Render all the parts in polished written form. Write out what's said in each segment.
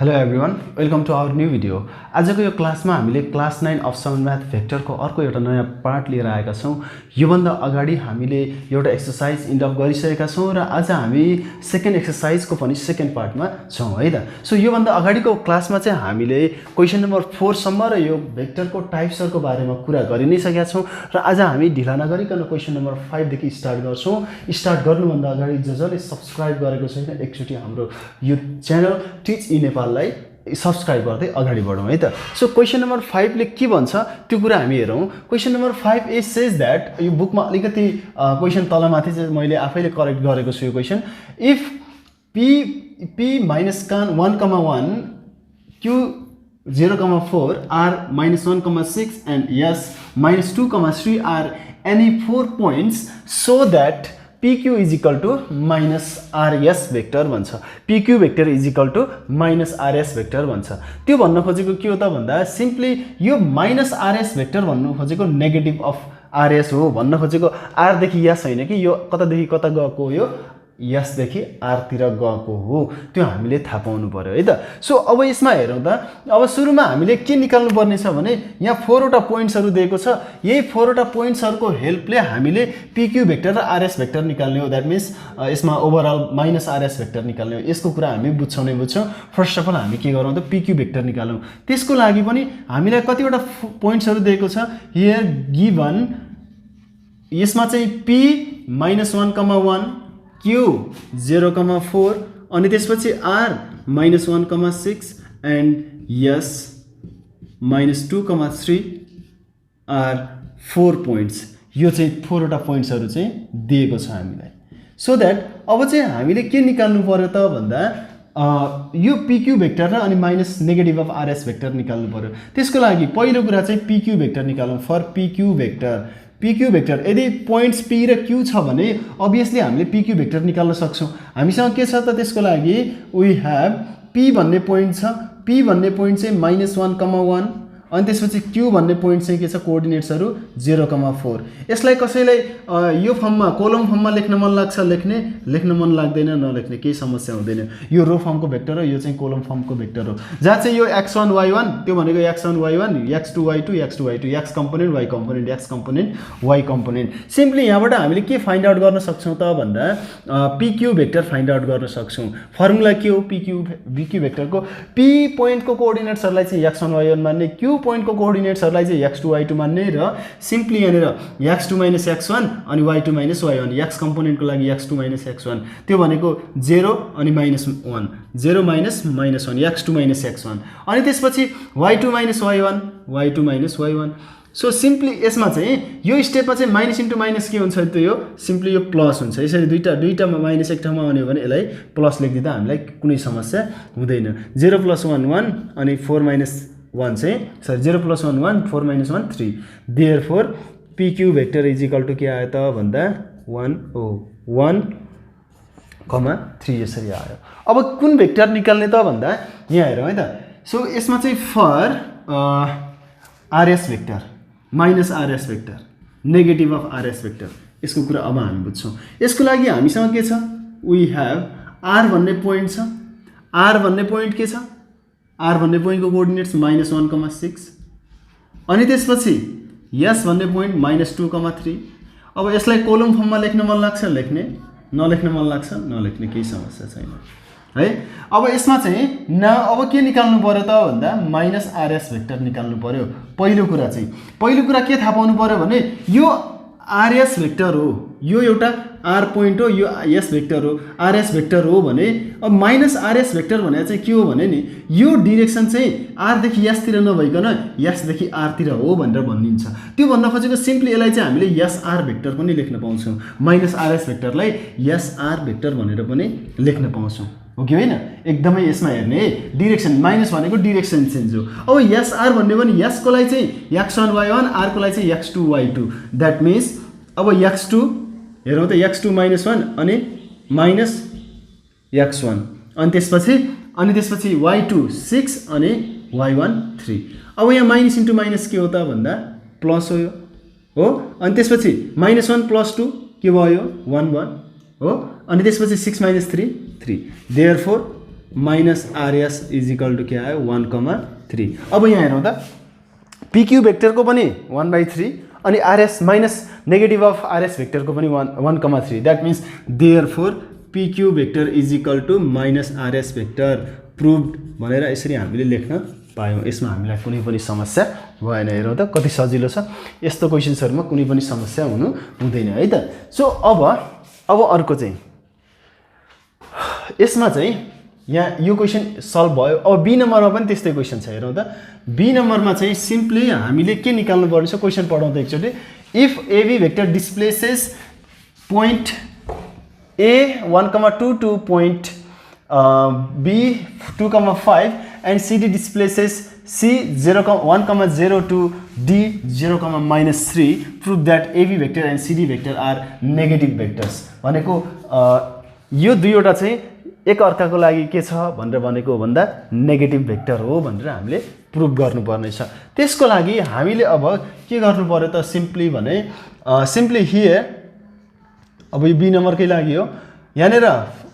Hello everyone, welcome to our new video. आजको यो क्लासमा हामीले क्लास 9 अफ साउन्ड म्याथ भेक्टरको अर्को एउटा नयाँ पार्ट लिएर आएका छौँ। योभन्दा अगाडि हामीले एउटा एक्सरसाइज इन्डअप गरिसकेका छौँ र आज हामी सेकेन्ड एक्सरसाइजको पनि सेकेन्ड पार्टमा छौँ है त। सो योभन्दा अगाडिको क्लासमा चाहिँ हामीले क्वेसन नम्बर 4 सम्म र यो भेक्टरको टाइप्सहरूको बारेमा कुरा गरि नै सकेका छौँ र आज हामी ढिला नगरिकन क्वेसन नम्बर 5 देखि स्टार्ट गर्छौँ। स्टार्ट गर्नुभन्दा अगाडि जसले सब्स्क्राइब गरेको छैन एकचोटि हाम्रो यो च्यानल टिच इन नेपाललाई सब्स्क्राइब गर्दै अगाडि बढौँ है त। सो क्वेसन नम्बर 5 ले के भन्छ त्यो कुरा हामी हेरौँ। Question number 5 is says that, यो बुकमा अलिकति क्वेसन तलमाथि चाहिँ मैले आफैले करेक्ट गरेको छु। यो question if p minus 1,1 q 0,4 r minus 1,6 and s minus 2,3 are any 4 points so that PQ is equal to minus RS vector भन्छ। PQ vector is equal to minus RS vector भन्छ। त्यो भन्न खोजेको के हो त भन्दा सिम्पली यो माइनस RS vector भन्नु खोजेको नेगेटिभ अफ RS हो भन्न खोजेको। R देखि S हैन कि यो कतादेखि कता गएको, यो S देखि R तिर गएको हो, त्यो हामीले थाहा पाउनु पर्यो है त। सो अब यसमा हेरौँ त। अब सुरुमा हामीले के निकाल्नु पर्ने छ भने यहाँ 4 वटा पोइन्ट्सहरु दिएको छ। यही 4 वटा पोइन्ट्सहरुको हेल्पले हामीले PQ भेक्टर र RS भेक्टर निकाल्ने हो। दैट मिन्स यसमा ओभरअल माइनस RS भेक्टर निकाल्ने हो। यसको कुरा हामी बुझ्छौँ नै बुझ्छौँ। फर्स्ट अफ अल हामी के गरौँ त PQ भेक्टर निकालौँ। त्यसको लागि पनि हामीलाई कतिवटा पोइन्ट्सहरु दिएको छ हियर गिवन। यसमा चाहिँ P minus 1,1 Q 0,4 अनि त्यसपछि R minus 1,6 and S minus 2,3 are 4 points। यो चाहिँ 4 वटा पोइन्ट्सहरु चाहिँ दिएको छ हामीलाई। सो दैट अब चाहिँ हामीले के निकाल्नु पर्यो त भन्दा यो PQ भेक्टर र अनि minus negative of RS vector निकाल्नु पर्यो। त्यसको लागि पहिलो कुरा चाहिँ PQ भेक्टर निकालौँ। फर PQ भेक्टर यदि पोइन्ट्स P र Q छ भने अभियसली हामीले PQ भेक्टर निकाल्न सक्छौँ। हामीसँग के छ त त्यसको लागि वी हैव P भन्ने पोइन्ट छ। P भन्ने पोइन्ट चाहिँ -1,1 अनि त्यसपछि Q भन्ने पोइन्ट चाहिँ के छ कोअर्डिनेट्सहरु 0,4। यसलाई कसैलाई यो फर्ममा कोलम फर्ममा लेख्न मन लाग्छ लेख्न मन लाग्दैन नलेख्ने केही समस्या हुँदैन। यो रो फर्मको भेक्टर हो, यो चाहिँ कोलम फर्मको भेक्टर हो। जहाँ चाहिँ यो x1 y1 त्यो भनेको x1 y1 x2 y2 x2 y2 x component y component x component y component. Simply यहाँबाट हामीले के फाइन्ड आउट गर्न सक्छौँ त भन्दा PQ भेक्टर फाइन्ड आउट गर्न सक्छौँ। फर्मुला के हो PQ भेक्टरको? P पोइन्टको कोअर्डिनेट्सहरुलाई चाहिँ x1 y1 मान्ने, Q पोइन्टको कोअर्डिनेट्सहरुलाई चाहिँ x2 y2 मान्ने र सिम्पली यहाँनेर x2 - x1 अनि y2 - y1 x कम्पोनेन्टको लागि x2 - x1 त्यो भनेको 0 अनि -1 0 - -1 x2 - x1 अनि त्यसपछि y2 - y1 सो सिम्पली यसमा चाहिँ यो स्टेपमा चाहिँ माइनस इन्टु माइनस के हुन्छ त यो सिम्पली यो प्लस हुन्छ। यसरी दुईटामा माइनस एक ठाउँमा आउने हो भने यसलाई प्लस लेखिदिँदा हामीलाई कुनै समस्या हुँदैन। 0 + 1 1 अनि 4 - 1 चाहिँ sorry 0 + 1 1 4 - 1 3। Therefore PQ vector is equal to के आयो त भन्दा 1 3 यसरी आयो। अब कुन भेक्टर निकाल्ने त भन्दा यहाँ हेरौँ है त। सो यसमा चाहिँ for RS vector minus RS vector negative of RS vector यसको कुरा अब हामी बुझ्छौँ। यसको लागि हामीसँग के छ वी हैव R भन्ने पोइन्ट छ। R भन्ने पोइन्ट के छ? R भन्ने पोइन्टको कोअर्डिनेट्स -1,6 अनि त्यसपछि S भन्ने पोइन्ट -2,3। अब यसलाई कोलम फर्ममा लेख्न मन लाग्छ लेख्ने, नलेख्न मन लाग्छ नलेख्ने, केही समस्या छैन है। अब यसमा चाहिँ अब के निकाल्नु पर्यो त भन्दा माइनस RS भेक्टर निकाल्नु पर्यो। पहिलो कुरा के थाहा पाउनु पर्यो भने यो RS भेक्टर हो, यो एउटा R पोइन्ट हो, यो S भेक्टर हो, RS भेक्टर हो भने अब माइनस RS भेक्टर भनेको चाहिँ के हो भने नि यो डिरेक्सन चाहिँ R देखि S तिर नभइकन S देखि R तिर हो भनेर भनिन्छ। त्यो भन्न खोजेको सिम्पली यसलाई चाहिँ हामीले SR भेक्टर पनि लेख्न पाउँछौँ। माइनस RS भेक्टरलाई SR भेक्टर भनेर पनि लेख्न पाउँछौँ। हो कि होइन? एकदमै यसमा हेर्ने डिरेक्सन माइनस भनेको डिरेक्सन चेन्ज हो। अब SR भन्ने पनि S को लागि चाहिँ x1 y1 R को लागि चाहिँ x2 y2। दैट मिन्स अब x2 हेरौँ त x2 - 1 अनि -x1 अनि त्यसपछि y2 6 अनि y1 3। अब यहाँ माइनस इन्टु माइनस के हो त भन्दा प्लस हो अनि त्यसपछि -1 + 2 के भयो 1 1 हो अनि त्यसपछि 6 - 3 3। Therefore minus RS is equal to के आयो 1,3। अब यहाँ हेरौँ त पिक्यू भेक्टरको पनि 1/3 अनि RS minus negative of RS भेक्टरको पनि 1,3। That means therefore PQ vector is equal to minus RS vector proved भनेर यसरी हामीले लेख्न पायौँ। यसमा हामीलाई कुनै पनि समस्या भएन। हेरौँ त कति सजिलो छ। यस्तो क्वेसन्सहरुमा कुनै पनि समस्या हुँदैन है त। सो अब अर्को चाहिँ यसमा चाहिँ यहाँ यो क्वेसन सल्भ भयो। अब बी नम्बरमा पनि त्यस्तै क्वेसन छ। हेरौँ त बी नम्बरमा चाहिँ सिम्पली हामीले के निकाल्नु पर्ने छ क्वेसन पढाउँदा एकचोटि if AB vector displaces point A 1,2 to point B 2,5 and CD displaces C 1,0 to D 0,-3 prove that AB vector and CD vector are negative vectors। भनेको यो दुईवटा चाहिँ एक अर्काको लागि के छ भनेर भनेको भन्दा नेगेटिभ भेक्टर हो भनेर हामीले प्रुभ गर्नुपर्ने छ। त्यसको लागि हामीले अब के गर्नु पर्यो त सिम्पली भने सिम्पली हियर अब यो बी नम्बरकै लागि हो। यहाँनिर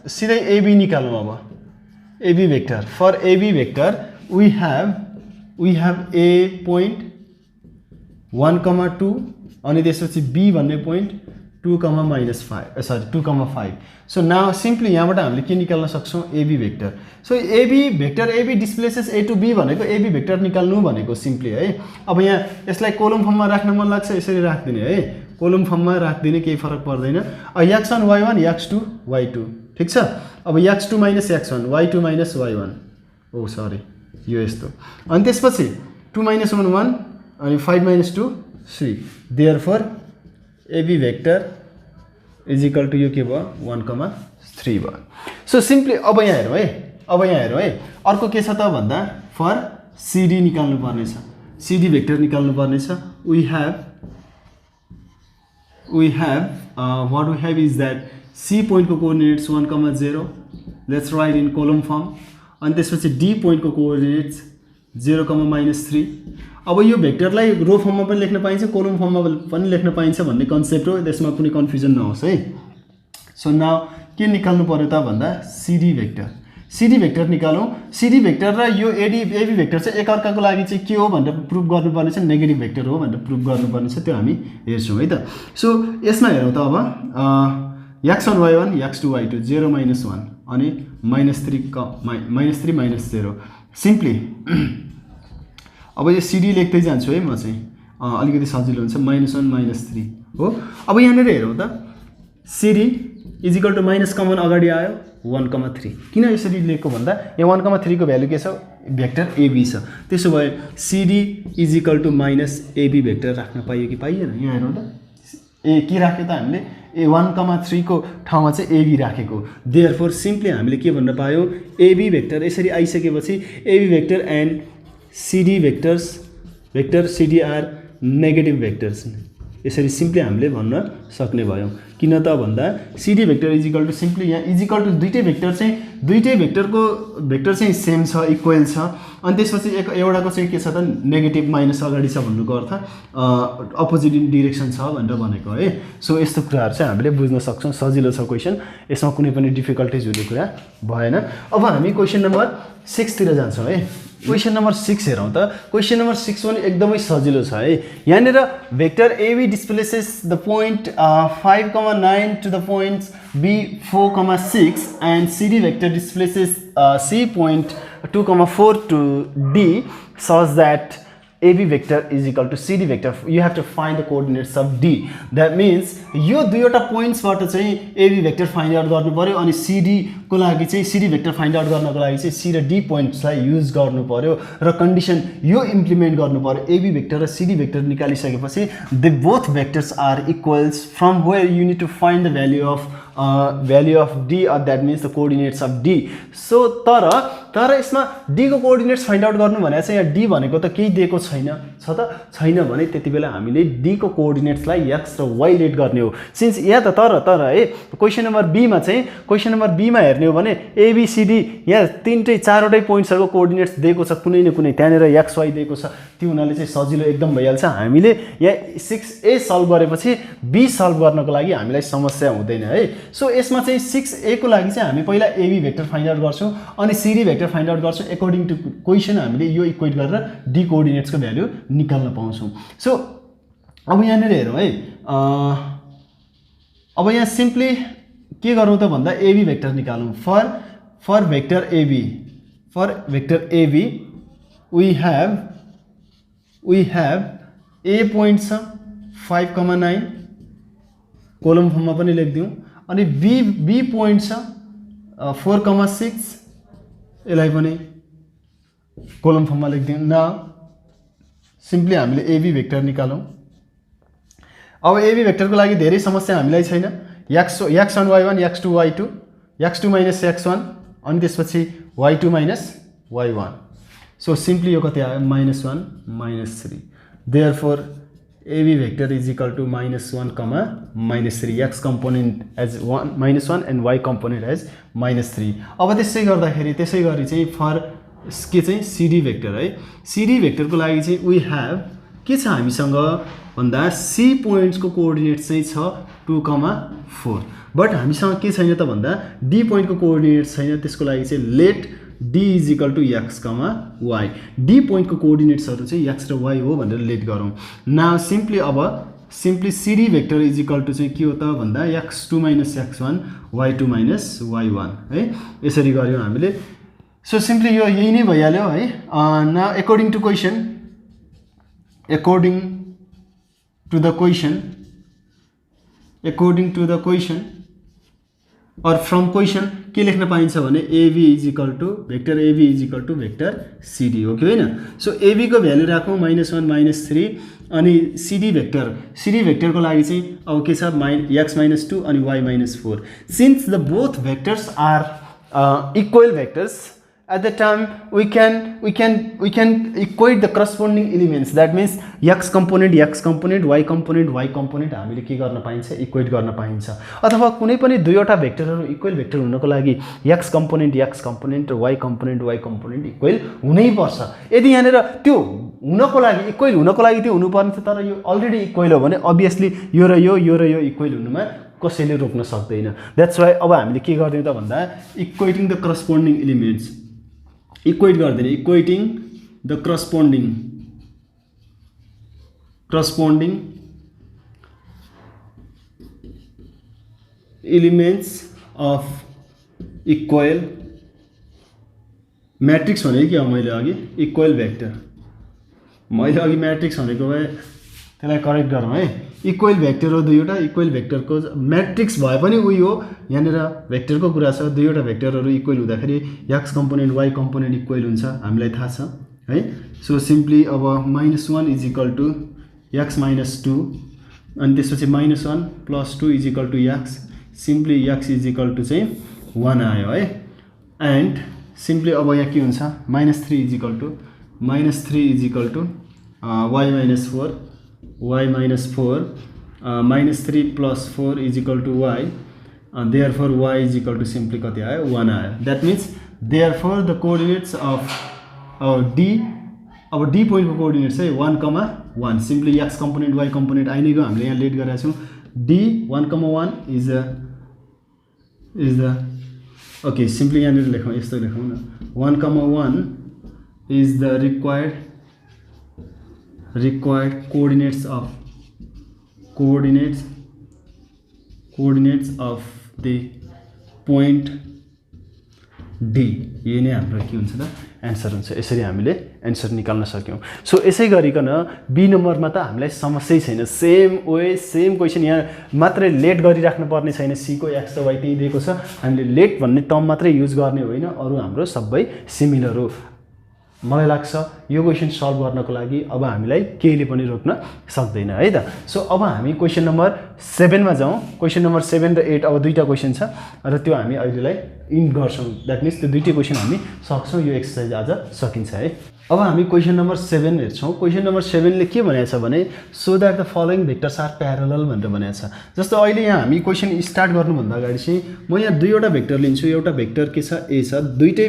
सिधै एबी निकालौँ। अब AB vector, for AB vector we have A point 1,2 अनि त्यसपछि B भन्ने पोइन्ट 2,5 सो नाउ सिम्पली यहाँबाट हामीले के निकाल्न सक्छौँ AB vector. So AB vector AB displaces A to B भनेको AB भेक्टर निकाल्नु भनेको सिम्पली है। अब यहाँ यसलाई कोलम फर्ममा राख्न मन लाग्छ यसरी राख्दिने है। कोलम फर्ममा राख्दिने केही फरक पर्दैन। x1 y1 x2 y2 ठीक छ। अब x2 minus x1 y2 minus y1 ओ सरी यो यस्तो अनि त्यसपछि 2 minus 1 1 अनि 5 minus 2 3 therefore AB vector is equal to यो के भयो 1,3 भयो। सो सिम्पली अब यहाँ हेरौँ है अर्को के छ त भन्दा फर CD निकाल्नु पर्ने छ। CD भेक्टर निकाल्नु पर्ने छ। we have what we have is that C point को coordinates 1,0 let's write in column form अनि त्यसपछि D point को कोअर्डिनेट्स 0,-3। अब यो भेक्टरलाई रो फर्ममा पनि लेख्न पाइन्छ कोलम फर्ममा पनि लेख्न पाइन्छ भन्ने कन्सेप्ट हो। त्यसमा कुनै कन्फ्युजन नहोस् है। सो नाउ के निकाल्नु पर्यो त भन्दा CD भेक्टर निकालौँ। CD भेक्टर र यो AB भेक्टर चाहिँ एक अर्काको लागि चाहिँ के हो भनेर प्रुभ गर्नुपर्ने छ नेगेटिभ भेक्टर हो भनेर प्रुभ गर्नुपर्ने छ। त्यो हामी हेर्छौँ है त। सो यसमा हेरौँ त अब x1 y1 x2 y2 0 minus 1 अनि -3 -0 सिम्पली अब यो CD लेख्दै जान्छु है म चाहिँ अलिकति सजिलो हुन्छ -1 -3 हो। अब यहाँनिर हेरौँ त CD is equal to minus common अगाडि आयो 1,3। किन यसरी लेखेको भन्दा यहाँ 1,3 को भ्यालु के छ भेक्टर AB छ। त्यसो भए CD is equal to minus AB vector राख्न पाइयो कि पाइएन। यहाँ हेरौँ त ए के राख्यो त हामीले 1,3 को ठाउँमा चाहिँ AB राखेको। देयरफोर सिम्पली हामीले के भन्न पायौँ AB भेक्टर यसरी आइसकेपछि AB vector and CD vector CD are negative vectors यसरी सिम्पली हामीले भन्न सक्ने भयौँ। किन त भन्दा CD vector is equal to simply यहाँ इज इक्वल टु दुईटै भेक्टर चाहिँ सेम छ इक्वल छ अनि त्यसपछि एउटाको चाहिँ के छ त नेगेटिभ माइनस अगाडि छ भन्नुको अर्थ अपोजिट डिरेक्सन छ भनेर भनेको है। सो यस्तो कुराहरू चाहिँ हामीले बुझ्न सक्छौँ। सजिलो छ क्वेसन। यसमा कुनै पनि डिफिकल्टिज हुने कुरा भएन। अब हामी क्वेसन नम्बर 6 तिर जान्छौँ है। क्वेसन नम्बर 6 हेरौँ त। क्वेसन नम्बर 6 पनि एकदमै सजिलो छ है। यहाँनिर vector AB displaces the point 5,9 to the points B 4,6 and CD vector displaces C point 2,4 to D such that AB vector is equal to CD vector. You have to find the coordinates of D. That means यो दुईवटा पोइन्ट्सबाट चाहिँ AB vector find out गर्नु पर्यो अनि CD को लागि चाहिँ CD vector find out गर्नको लागि चाहिँ C र D पोइन्ट्सलाई युज गर्नु पर्यो र कन्डिसन यो इम्प्लिमेन्ट गर्नु पर्यो। AB भेक्टर र CD भेक्टर निकालिसकेपछि they both vectors are equals from where you need to find the value of D or that means the coordinates of D. So तर यसमा D को कोअर्डिनेट्स फाइन्ड आउट गर्नु भनेको चाहिँ यहाँ D भनेको त केही दिएको छैन भने त्यति बेला हामीले D को कोअर्डिनेट्सलाई x र y लेट गर्ने हो। सिन्स यहाँ त तर है क्वेसन नम्बर B मा हेर्ने हो भने ABCD यहाँ तीनटै चारवटै पोइन्ट्सहरुको कोअर्डिनेट्स दिएको छ कुनै न कुनै त्यहाँनिर x y दिएको छ। त्यो हुनाले चाहिँ सजिलो एकदम भइहाल्छ। हामीले यहाँ 6A सल्भ गरेपछि B सल्भ गर्नको लागि हामीलाई समस्या हुँदैन है। सो यसमा चाहिँ 6a को लागि चाहिँ हामी पहिला ab भेक्टर फाइन्ड आउट गर्छौं अनि cd भेक्टर फाइन्ड आउट गर्छौं अकॉर्डिङ टु क्वेशन हामीले यो इक्वेट गरेर d कोअर्डिनेट्सको भ्यालु निकाल्न पाउँछौं सो अब यहाँनेर हेरौं है अब यहाँ सिम्पली के गरौँ त भन्दा ab भेक्टर निकालौं for vector ab we have a point छ 5,9 कोलम फर्ममा पनि लेख्दियौ अनि b point छ 4,6 यसलाई पनि कोलम फर्ममा लेख्दियौ नाउ सिम्पली हामीले ab भेक्टर निकालौं अब ab भेक्टरको लागि धेरै समस्या हामीलाई छैन x1 y1 x2 y2 x2 minus x1 अनि त्यसपछि y2 minus y1 so simply यो कति आयो -1 -3 therefore ab vector is equal to -1 comma -3 x component as 1 -1 and y component as -3 अब त्यसै गर्दाखेरि त्यसै गरी चाहिँ फर के चाहिँ cd भेक्टर है cd भेक्टरको लागि चाहिँ we have के छ हामीसँग भन्दा c पोइन्ट्स को कोअर्डिनेट चाहिँ छ 2,4 बट हामीसँग के छैन त भन्दा d पोइन्ट को कोअर्डिनेट छैन त्यसको लागि चाहिँ let d is equal to x, y. d point को कोअर्डिनेट्सहरु चाहिँ x र y हो भनेर लेट गरौँ नाउ सिम्पली अब simply cd vector is equal to चाहिँ के हो त भन्दा x2 minus x1 y2 minus y1 है यसरी गर्यौं हामीले सो सिम्पली यो यही नै भइहाल्यो है now according to question or from question के लेख्न पाइन्छ भने ab is equal to vector cd हो कि हैन सो ab को भ्यालु राखौं -1 -3 अनि cd भेक्टर को लागि चाहिँ अब के छ x -2 अनि y -4 since the both vectors are equal vectors at the time we can equate the corresponding elements that means x component y component हामीले के गर्न पाइन्छ इक्वेट गर्न पाइन्छ अथवा कुनै पनि दुईवटा भेक्टरहरु इक्वल भेक्टर हुनको लागि x component र y component इक्वल हुनै पर्छ यदि यहाँनेर त्यो हुनको लागि इक्वल हुनको लागि त्यो हुनुपर्ने छ तर यो अलरेडी इक्वल हो भने obviously यो र यो इक्वल हुनुमा कसैले रोक्न सक्दैन that's why अब हामीले के गर्दियौ त भन्दा equating the corresponding elements equate गर्दिने equating the corresponding elements of equal matrix भने के हो मैले अघि equal vector मैले अघि matrix भनेको भए त्यसलाई करेक्ट गरौँ है इक्वल भेक्टर हो दुईवटा इक्वल भेक्टरको मैट्रिक्स भए पनि उही हो यहाँनेर भेक्टरको कुरा छ दुईवटा भेक्टरहरु इक्वल हुँदाखेरि x component y component equal हुन्छ हामीलाई थाहा छ है सो सिम्पली अब -1 इज इक्वल टु x -2 अनि त्यसपछि -1 + 2 is equal to x simply x is equal to चाहिँ 1 आयो है एन्ड सिम्पली अब यहाँ के हुन्छ -3 is equal to y -4 y -4 -3 + 4 is equal to y therefore y is equal to simply कति आयो 1 आयो that means therefore the coordinates of d अब d पोइन्ट को कोअर्डिनेट चाहिँ 1,1 simply x component y component आइ नै गयो हामीले यहाँ लेट गरेका छौं d 1,1 is the okay simply यहाँ लेखौं यस्तो लेखौं न 1,1 is the required coordinates of the point D यही नै हाम्रो के हुन्छ त आन्सर हुन्छ यसरी हामीले आन्सर निकाल्न सक्यौं सो यसै गरिकन बी नम्बरमा त हामीलाई समस्या छैन सेम क्वेशन यहाँ मात्र लेट गरिराख्नु पर्ने छैन सी को x र y त्यही दिएको छ हामीले लेट भन्ने टर्म मात्रै युज गर्ने होइन अरु हाम्रो सबै सिमिलर हो मलाई लाग्छ यो क्वेशन सल्भ गर्नको लागि अब हामीलाई केहीले पनि रोक्न सक्दैन है त सो अब हामी क्वेशन नम्बर 7 मा जाउँ क्वेशन नम्बर 7 र 8 अब दुईटा क्वेशन छ र त्यो हामी अहिलेलाई इन्ड गर्छौं दैट मिन्स त्यो दुईटै क्वेशन हामी सक्छौं यो एक्सरसाइज आज सकिन्छ है अब हामी क्वेशन नम्बर 7 हेर्छौं क्वेशन नम्बर 7 ले के भनेको छ भने so that the following vectors are parallel भनेर भनेको छ जस्तो अहिले यहाँ हामी क्वेशन स्टार्ट गर्नु भन्दा अगाडि चाहिँ म यहाँ दुईवटा भेक्टर लिन्छु एउटा भेक्टर के छ ए छ दुईटै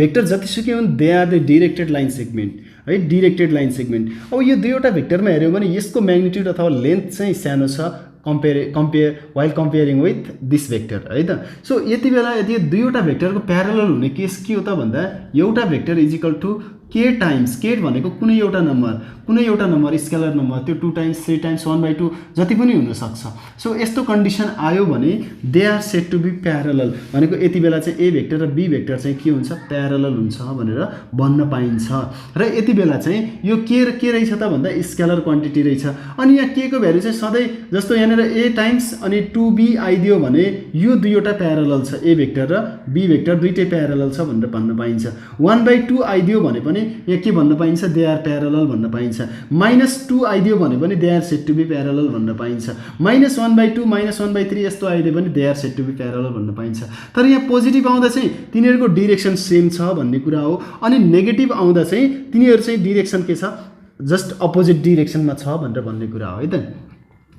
भेक्टर जतिसुकै हुन् they are the directed line segment है डाइरेक्टेड लाइन सेगमेन्ट अब यो दुईवटा भेक्टरमा हेर्यौ भने यसको म्याग्निट्युड अथवा लेन्थ चाहिँ सानो छ while comparing with this vector है त। सो यति बेला यदि दुईवटा भेक्टरको प्यारलल हुने केस के हो त भन्दा एउटा vector is equal to k times के भनेको कुनै एउटा नम्बर स्केलर नम्बर त्यो 2 टाइम्स 3 टाइम्स 1/2 जति पनि हुनसक्छ। सो यस्तो कन्डिसन आयो भने they are said to be parallel भनेको यति बेला चाहिँ ए भेक्टर र बी भेक्टर चाहिँ के हुन्छ प्यारलल हुन्छ भनेर भन्न पाइन्छ। र यति बेला चाहिँ यो के रहेछ त भन्दा स्केलर क्वान्टिटी रहेछ। अनि यहाँ के को भ्यालु चाहिँ सधैँ जस्तो यहाँनिर ए टाइम्स अनि 2b आइदियो भने यो दुईवटा प्यारलल छ ए भेक्टर र बी भेक्टर दुईटै प्यारलल छ भनेर भन्न पाइन्छ। 1/2 आइदियो भने पनि यहाँ के भन्न पाइन्छ दे आर प्यारलल भन्न पाइन्छ। -2 आइदियो भने पनि they are said to be parallel भन्न पाइन्छ। -1/2 -1/3 यस्तो आइदियो भने they are said to be parallel भन्न पाइन्छ। तर यहाँ पोजिटिभ आउँदा चाहिँ तिनीहरूको डिरेक्सन सेम छ भन्ने कुरा हो। अनि नेगेटिभ आउँदा चाहिँ तिनीहरू चाहिँ डिरेक्सन के छ जस्ट अपोजिट डिरेक्सनमा छ भनेर भन्ने कुरा हो है त।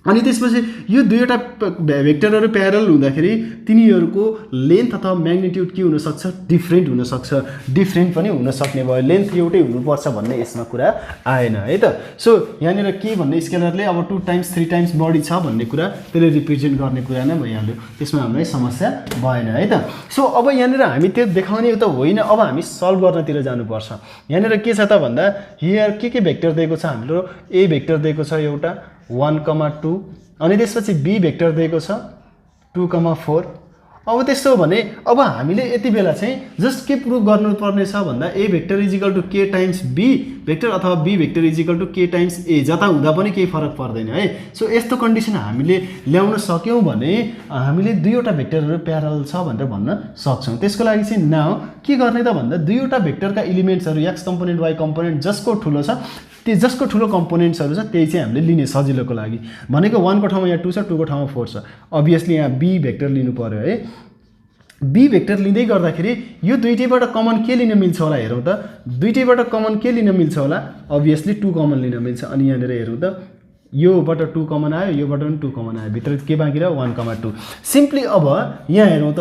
अनि त्यसपछि यो दुईवटा भेक्टरहरू प्यारल हुँदाखेरि तिनीहरूको लेन्थ अथवा म्याग्निट्युड के हुनसक्छ डिफ्रेन्ट हुनसक्छ। डिफ्रेन्ट पनि हुनसक्ने भयो लेन्थ एउटै हुनुपर्छ भन्ने यसमा कुरा आएन है त। सो यहाँनिर के भन्ने स्केलरले अब 2 टाइम्स 3 टाइम्स बढी छ भन्ने कुरा त्यसले रिप्रेजेन्ट गर्ने कुरा नै भइहाल्यो। त्यसमा हामीलाई समस्या भएन है त। सो अब यहाँनिर हामी त्यो देखाउने त होइन अब हामी सल्भ गर्नतिर जानुपर्छ। यहाँनिर के छ त भन्दा हियर के भेक्टर दिएको छ हाम्रो ए भेक्टर दिएको छ एउटा 1,2 अनि त्यसपछि बी भेक्टर दिएको छ 2,4। अब त्यस्तो हो भने अब हामीले यति बेला चाहिँ जस्ट के प्रुभ गर्नुपर्ने छ भन्दा A vector is equal to k times B vector अथवा B vector is equal to k times A जता हुँदा पनि केही फरक पर्दैन है। सो यस्तो कन्डिसन हामीले ल्याउन सक्यौँ भने हामीले दुईवटा भेक्टरहरू प्यारलल छ भनेर भन्न सक्छौँ। त्यसको लागि चाहिँ नाउ के गर्ने त भन्दा दुईवटा भेक्टरका एलिमेन्ट्सहरू एक्स कम्पोनेन्ट वाइ कम्पोनेन्ट जसको ठुलो छ त्यो जसको ठुलो कम्पोनेन्ट्सहरू छ त्यही चाहिँ हामीले लिने सजिलोको लागि भनेको 1 को ठाउँमा यहाँ 2 छ 2 को ठाउँमा 4 छ। अभियसली यहाँ बी भेक्टर लिनु पर्यो है। बी भेक्टर लिँदै गर्दाखेरि यो दुईटैबाट कमन के लिन मिल्छ होला हेरौँ त। दुईटैबाट कमन के लिन मिल्छ होला अभियसली 2 कमन लिन मिल्छ। अनि यहाँनिर हेरौँ त योबाट 2 कमन आयो योबाट पनि 2 कमन आयो भित्र के बाँकी रह्यो 1,2। सिम्पली अब यहाँ हेरौँ त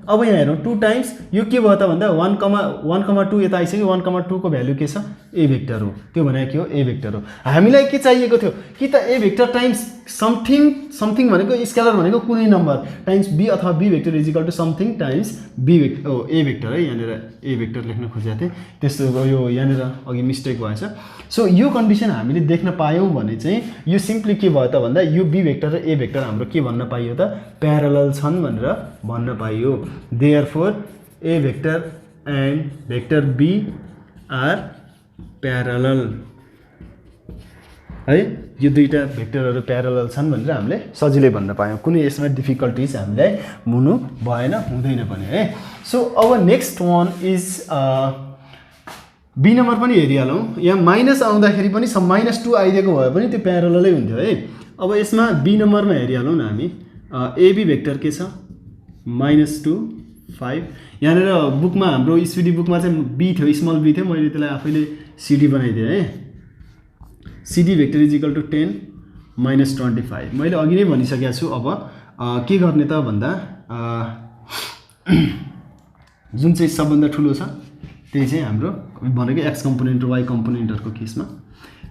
अब यहाँ हेरौँ 2 टाइम्स यो के भयो त भन्दा 1,2 यता आइसक्यो 1,2 को भ्यालु के छ ए भेक्टर हो। त्यो भनेको के हो ए भेक्टर हो। हामीलाई के चाहिएको थियो कि त ए भेक्टर टाइम्स समथिङ भनेको स्केलर भनेको कुनै नम्बर टाइम्स बी अथवा B vector is equal to something times B vector A vector है। यहाँनिर ए भेक्टर लेख्न खोजेको थिएँ त्यस्तो यो यहाँनिर अघि मिस्टेक भएछ। सो यो कन्डिसन हामीले देख्न पायौँ भने चाहिँ यो सिम्पली के भयो त भन्दा यो बी भेक्टर र ए भेक्टर हाम्रो के भन्न पाइयो त प्यारलल छन् भनेर भन्न पाइयो। Therefore A vector and vector B are parallel है। यो दुईटा भेक्टरहरू प्यारलल छन् भनेर हामीले सजिलै भन्न पायौँ। कुनै यसमा डिफिकल्टिज हामीलाई हुनु भएन हुँदैन पनि है। सो अब next one is B number पनि हेरिहालौँ। यहाँ माइनस आउँदाखेरि पनि -2 आइदिएको भए पनि त्यो प्यारललै हुन्थ्यो है। अब यसमा बी नम्बरमा हेरिहालौँ न हामी एबी भेक्टर के छ -2 5। यहाँनिर बुकमा हाम्रो स्पिडी बुकमा चाहिँ बी थियो स्मल बी थियो मैले त्यसलाई आफैले सिडी बनाइदिएँ है। CD vector is equal to 10 -25 मैले अघि नै भनिसकेको छु। अब के गर्ने त भन्दा जुन चाहिँ सबभन्दा ठुलो छ त्यही चाहिँ हाम्रो भनेको एक्स कम्पोनेन्ट र वाइ कम्पोनेन्टहरूको केसमा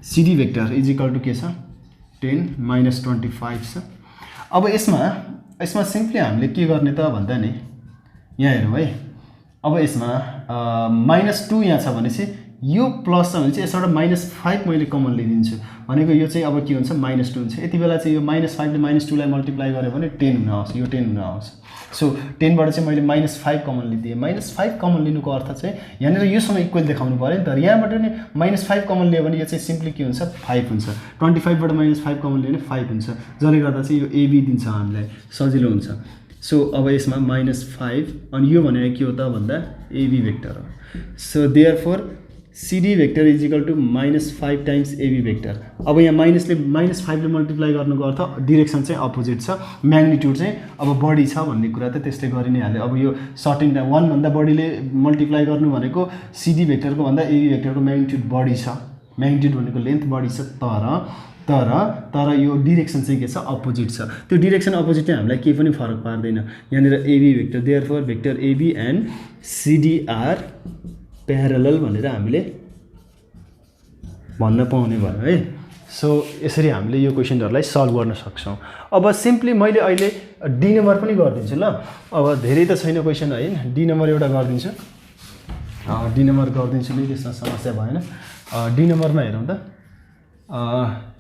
CD vector is equal to के छ 10 -25 छ। अब यसमा सिम्पली हामीले के गर्ने त भन्दा नि यहाँ हेरौँ है। अब यसमा -2 यहाँ छ भनेपछि यो प्लस छ भने चाहिँ यसबाट -5 मैले कमन लिइदिन्छु भनेको यो चाहिँ अब के हुन्छ -2 हुन्छ। यति बेला चाहिँ यो -5 ले -2 लाई मल्टिप्लाई गऱ्यो भने 10 हुन आउँछ यो 10 हुन आउँछ। सो 10 बाट चाहिँ मैले -5 कमन लिदिएँ। -5 कमन लिनुको अर्थ चाहिँ यहाँनिर योसँग इक्वल देखाउनु पऱ्यो नि त। यहाँबाट नि -5 कमन लियो भने यो चाहिँ सिम्पली के हुन्छ 5 हुन्छ। 25 बाट -5 कमन लियो भने 5 हुन्छ जसले गर्दा चाहिँ यो एबी दिन्छ हामीलाई सजिलो हुन्छ। सो अब यसमा -5 अनि यो भनेको के हो त भन्दा एबी भेक्टर हो। So therefore CD vector is equal to -5 times AB vector. अब यहाँ माइनसले -5 ले मल्टिप्लाई गर्नुको अर्थ डिरेक्सन चाहिँ अपोजिट छ म्याग्निट्युड चाहिँ अब बढी छ भन्ने कुरा त त्यसले गरि नै हाल्यो। अब यो सर्टिङ 1 भन्दा बढीले मल्टिप्लाई गर्नु भनेको सिडी भेक्टरको भन्दा एबी भेक्टरको म्याग्निट्युड बढी छ। म्याग्निट्युड भनेको लेन्थ बढी छ तर यो डिरेक्सन चाहिँ के छ अपोजिट छ। त्यो डिरेक्सन अपोजिट चाहिँ हामीलाई केही पनि फरक पार्दैन। यहाँनिर AB vector therefore vector AB and CD are parallel भनेर हामीले भन्न पाउने भयो है। सो यसरी हामीले यो क्वेसनहरूलाई सल्भ गर्न सक्छौँ। अब सिम्पली मैले अहिले डी नम्बर पनि गरिदिन्छु ल। अब धेरै त छैन क्वेसन है, डी नम्बर एउटा गरिदिन्छु, डी नम्बर गरिदिन्छु नि, त्यसमा समस्या भएन। डी नम्बरमा हेरौँ त,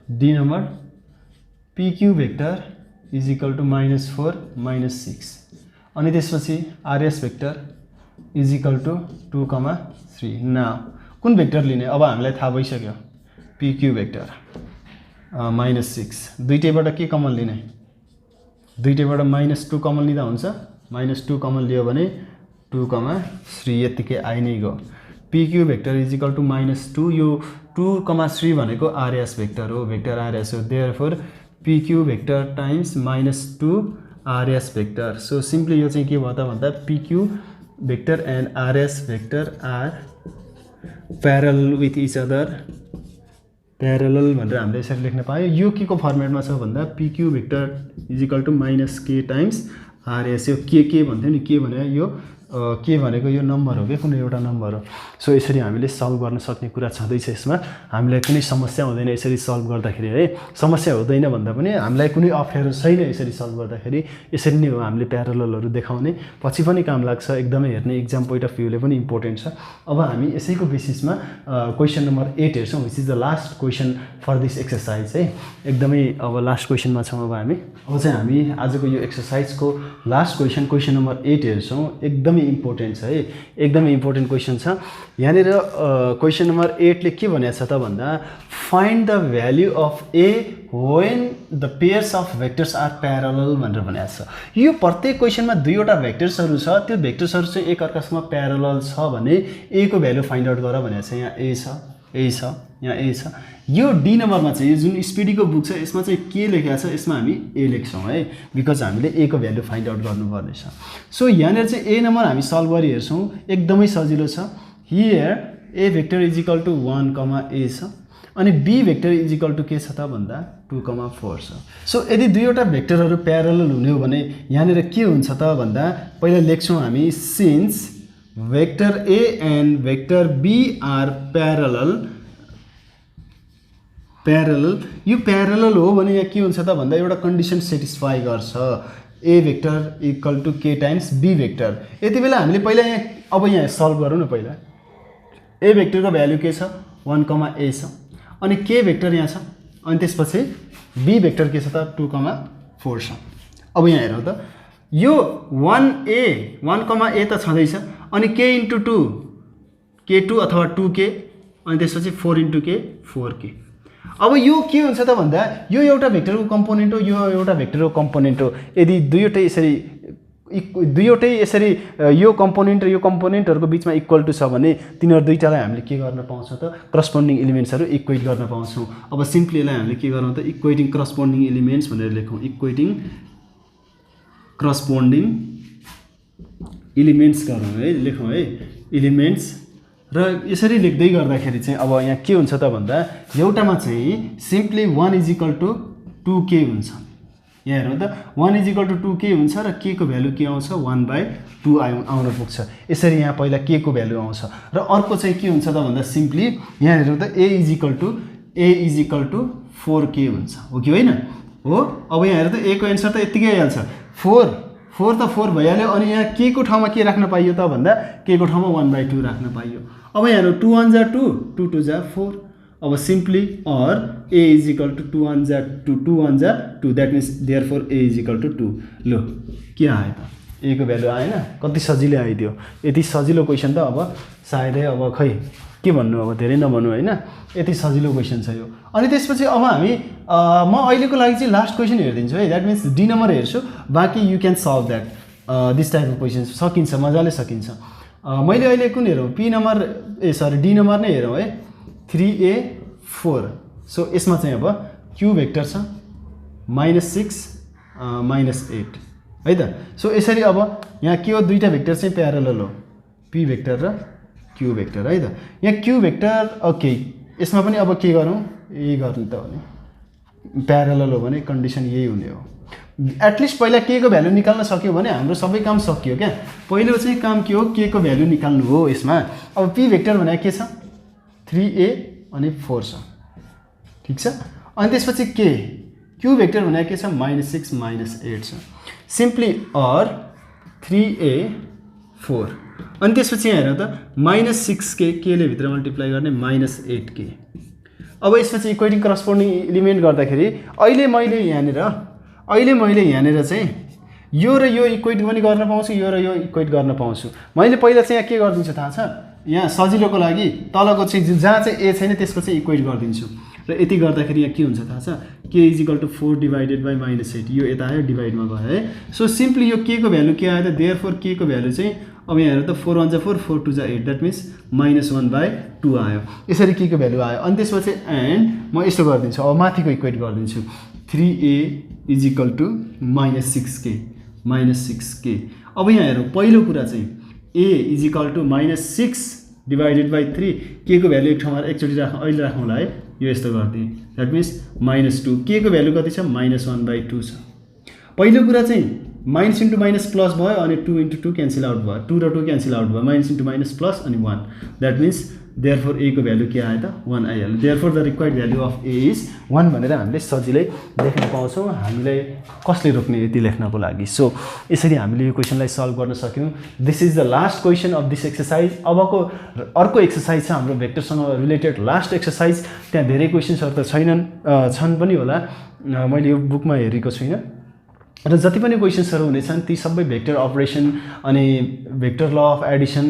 D number PQ vector is equal to -4 -6 अनि त्यसपछि RS vector is equal to 2, 3। Now कुन भेक्टर लिने अब हामीलाई थाहा भइसक्यो, PQ भेक्टर -6 दुईटैबाट के कमन लिने, दुईटैबाट -2 कमन लिँदा हुन्छ, -2 कमन लियो भने 2, 3 यतिकै आइ नै गयो। PQ vector is equal to -2, यो 2, 3 भनेको RS भेक्टर हो, भेक्टर RS हो, therefore PQ vector times -2 RS vector. So simply यो चाहिँ के भयो त भन्दा PQ vector and RS vector are parallel with each other, parallel भनेर हामीले यसरी लेख्न पायो। यो के को फर्मेटमा छ भन्दा PQ vector is equal to -k times RS। यो के भन्थ्यो नि, के भने यो के भनेको यो नम्बर हो क्या, कुनै एउटा नम्बर हो। सो यसरी हामीले सल्भ गर्न सक्ने कुरा छँदैछ, यसमा हामीलाई कुनै समस्या हुँदैन यसरी सल्भ गर्दाखेरि है। समस्या हुँदैन भन्दा पनि हामीलाई कुनै अप्ठ्यारो छैन यसरी सल्भ गर्दाखेरि। यसरी नै हो हामीले प्यारललहरू देखाउने, पछि पनि काम लाग्छ, एकदमै हेर्ने इक्जाम पोइन्ट अफ भ्यूले पनि इम्पोर्टेन्ट छ। अब हामी यसैको बेसिसमा क्वेसन नम्बर 8 हेर्छौँ, which is the last question for this exercise है। एकदमै अब लास्ट क्वेसनमा छौँ अब हामी। अब चाहिँ हामी आजको यो एक्सर्साइजको लास्ट क्वेसन, क्वेसन नम्बर 8 हेर्छौँ। एकदमै इम्पोर्टेन्ट छ है, एकदमै इम्पोर्टेन्ट क्वेसन छ। यहाँनिर क्वेसन नम्बर 8 ले के भनेको छ त भन्दा find the value of A when the pairs of vectors are parallel भनेर भनेको छ। यो प्रत्येक क्वेसनमा दुईवटा भेक्टर्सहरू छ, त्यो भेक्टर्सहरू चाहिँ एकअर्कासँग प्यारलल छ भने ए को भ्यालु फाइन्ड आउट गर भनेको छ। यहाँ ए छ, ए छ, यहाँ ए छ। यो डी नम्बरमा चाहिँ जुन स्पिडीको बुक छ यसमा चाहिँ के लेखेको छ, यसमा हामी ए लेख्छौँ है, बिकज हामीले ए को भ्यालु फाइन्ड आउट गर्नुपर्ने छ। सो यहाँनिर चाहिँ ए नम्बर हामी सल्भ गरी हेर्छौँ, एकदमै सजिलो छ। Here A vector is equal to 1, A छ अनि B vector is equal to के छ त भन्दा 2, 4 छ। सो यदि दुईवटा भेक्टरहरू प्यारलल हुने हो भने यहाँनिर के हुन्छ त भन्दा पहिला लेख्छौँ हामी since vector A and vector B are parallel. यो प्यारलल हो भने यहाँ के हुन्छ त भन्दा एउटा कन्डिसन सेटिस्फाई गर्छ, ए vector equal to k times B vector. यति बेला हामीले पहिला अब यहाँ सल्भ गरौँ न। पहिला ए भेक्टरको भ्यालु के छ 1, ए छ अनि के भेक्टर यहाँ छ अनि त्यसपछि बी भेक्टर के छ त 2, 4 छ। अब यहाँ हेरौँ त, यो 1, 1, ए त छँदैछ अनि के इन्टु 2, k2 अथवा 2k अनि त्यसपछि 4 इन्टु के 4k। अब यो के हुन्छ त भन्दा यो एउटा भेक्टरको कम्पोनेन्ट हो, यो एउटा भेक्टरको कम्पोनेन्ट हो। यदि दुईवटै यसरी यो कम्पोनेन्ट र यो कम्पोनेन्टहरूको बिचमा इक्वल टु छ भने तिनीहरू दुईटालाई हामीले के गर्न पाउँछौँ त करस्पोन्डिङ एलिमेन्ट्सहरू इक्वेट गर्न पाउँछौँ। अब सिम्पली यसलाई हामीले के गरौँ त इक्वेटिङ करस्पोन्डिङ एलिमेन्ट्स भनेर लेखौँ, इक्वेटिङ करस्पोन्डिङ एलिमेन्ट्स गरौँ है, लेखौँ है एलिमेन्ट्स। र यसरी लेख्दै गर्दाखेरि चाहिँ अब यहाँ के हुन्छ त भन्दा एउटामा चाहिँ simply 1 is equal to 2k हुन्छ। यहाँ हेर्नु त 1 इज इक्वल टु 2k हुन्छ र के को भ्यालु के आउँछ 1/2 आउन पुग्छ। यसरी यहाँ पहिला के को भ्यालु आउँछ र अर्को चाहिँ के हुन्छ त भन्दा सिम्पली यहाँ हेर्नु त ए इज इक्वल टु 4k हुन्छ, हो कि होइन हो। अब यहाँ हेर्नु त ए को एन्सर त यतिकै आइहाल्छ, 4 त 4 भइहाल्यो अनि यहाँ के को ठाउँमा के राख्न पाइयो त भन्दा के को ठाउँमा 1/2 राख्न पाइयो। अब यहाँ हेर्नु 2 1 जा 2, 2 2 जा 4। अब simply or A is equal to 2 1 जा 2, 2 1 जा 2, that means therefore A is equal to 2। लो के आयो त ए को भ्यालु आएन, कति सजिलै आइदियो। यति सजिलो क्वेसन त अब सायदै अब खै के भन्नु, अब धेरै नभन्नु होइन, यति सजिलो क्वेसन छ यो। अनि त्यसपछि अब हामी म अहिलेको लागि चाहिँ लास्ट क्वेसन हेरिदिन्छु है, द्याट मिन्स डी नम्बर हेर्छु, बाँकी you can solve that this type of question सकिन्छ, मजाले सकिन्छ। मैले अहिले कुन हेरौँ डी नम्बर नै हेरौँ है, 3a4। सो यसमा चाहिँ अब क्यु भेक्टर छ -6 -8 है त। सो यसरी अब यहाँ के हो दुईटा भेक्टर चाहिँ प्यारलल हो, पी भेक्टर र क्यु भेक्टर है त। यहाँ क्यु भेक्टर ओके, यसमा पनि अब के गरौँ यही गर्ने त हो नि, प्यारलल हो भने कन्डिसन यही हुने हो। एटलिस्ट पहिला के को भ्यालु निकाल्न सक्यो भने हाम्रो सबै काम सकियो क्या। पहिलो चाहिँ काम के हो के को भ्यालु निकाल्नु हो यसमा। अब पी भेक्टर भनेको के छ 3a अनि 4 छ, ठिक छ। अनि त्यसपछि क्यू भेक्टर भनेको के छ -6 -8 छ सिम्पली अर 3a4 अनि त्यसपछि यहाँ हेर त -6k ले भित्र मल्टिप्लाई गर्ने -8k अब यसपछि इक्वेटिङ करस्पोन्डिङ एलिमेन्ट गर्दाखेरि अहिले मैले यहाँनिर चाहिँ यो र यो इक्वेट पनि गर्न पाउँछु यो र यो इक्वेट गर्न पाउँछु मैले पहिला चाहिँ यहाँ के गरिदिन्छु थाहा छ यहाँ सजिलोको लागि तलको चाहिँ जहाँ चाहिँ ए छैन त्यसको चाहिँ इक्वेट गरिदिन्छु र यति गर्दाखेरि यहाँ के हुन्छ थाहा छ k = 4 डिवाइडेड बाई -8 यो यता आयो डिवाइडमा भयो है सो सिम्पली यो k को भ्यालु के आयो त देयरफोर k को भ्यालु चाहिँ अब यहाँ हेर त 4 1 4 4 2 8 द्याट मिन्स -1/2 आयो यसरी k को भ्यालु आयो अनि त्यसपछि एन्ड म यस्तो गरिदिन्छु अब माथिको इक्वेट गरिदिन्छु 3a = -6k अब यहाँ हेरौँ पहिलो कुरा चाहिँ a = -6 डिवाइडेड बाई 3 k को भ्यालु एक ठाउँमा एकचोटि राखौँ अहिले राखौँला है यो यस्तो गरिदिएँ द्याट मिन्स -2 k को भ्यालु कति छ -1/2 छ पहिलो कुरा चाहिँ माइनस इन्टु माइनस प्लस भयो अनि 2 × 2 क्यान्सल आउट भयो 2 र 2 क्यान्सल आउट भयो माइनस इन्टु माइनस प्लस अनि 1 द्याट मिन्स देयरफोर a को भ्यालु के आयो त 1 आइहाल्यो therefore the required value of a is 1 भनेर हामीले सजिलै लेख्न पाउँछौँ हामीलाई कसले रोक्ने यति लेख्नको लागि सो यसरी हामीले यो क्वेसनलाई सल्भ गर्न सक्यौँ this is the last question of this exercise अबको अर्को एक्सरसाइज छ हाम्रो भेक्टरसँग रिलेटेड लास्ट एक्सरसाइज त्यहाँ धेरै क्वेसन्सहरू त छन् पनि होला मैले यो बुकमा हेरेको छुइनँ र जति पनि क्वेसन्सहरू हुनेछन् ती सबै भेक्टर अपरेसन अनि vector law of addition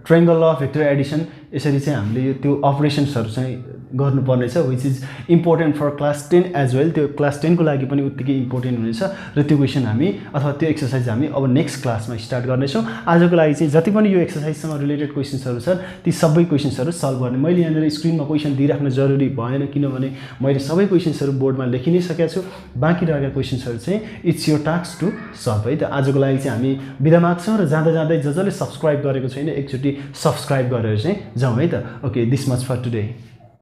triangle law of vector addition यसरी चाहिँ हामीले त्यो अपरेसन्सहरू चाहिँ गर्नुपर्नेछ which is important for class 10 as well त्यो क्लास 10 को लागि पनि उत्तिकै इम्पोर्टेन्ट हुनेछ र त्यो क्वेसन हामी अथवा त्यो एक्सरसाइज हामी अब नेक्स्ट क्लासमा स्टार्ट गर्नेछौँ आजको लागि चाहिँ जति पनि यो एक्सरसाइजसँग रिलेटेड क्वेसन्सहरू छन् ती सबै क्वेसन्सहरू सल्भ गर्ने मैले यहाँनिर स्क्रिनमा क्वेसन दिइराख्न जरुरी भएन किनभने मैले सबै क्वेसन्सहरू बोर्डमा लेखि नै सकेको छु बाँकी रहेका क्वेसन्सहरू चाहिँ it's your task to solve है त आजको लागि चाहिँ हामी बिदा माग्छौँ र जाँदा जाँदै जसले सब्सक्राइब गरेको छैन एकचोटि सब्सक्राइब गरेर चाहिँ जाउँ है त okay this much for today